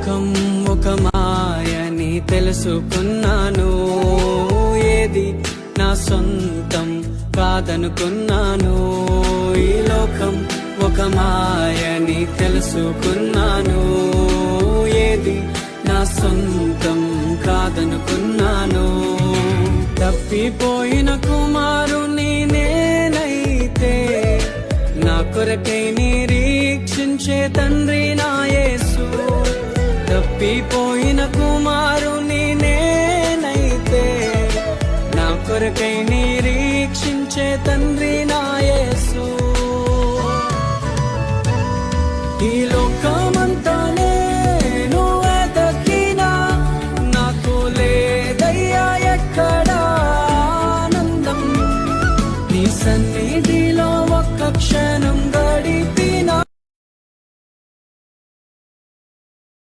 లోకం ఒక మాయని తెలుసుకున్నాను, ఏది నా సొంతం కాదనుకున్నాను. ఈ లోకం ఒక మాయని తెలుసుకున్నాను, ఏది నా సొంతం కాదనుకున్నాను. తప్పిపోయిన కుమారుని నేనైతే, నా కొరకై నిరీక్షించే తండ్రి నా యేసు. తప్పిపోయిన కుమారుని నేనైతే, నా కొరకై నిరీక్షించే తండ్రి నా యేసు. ఈ లోకం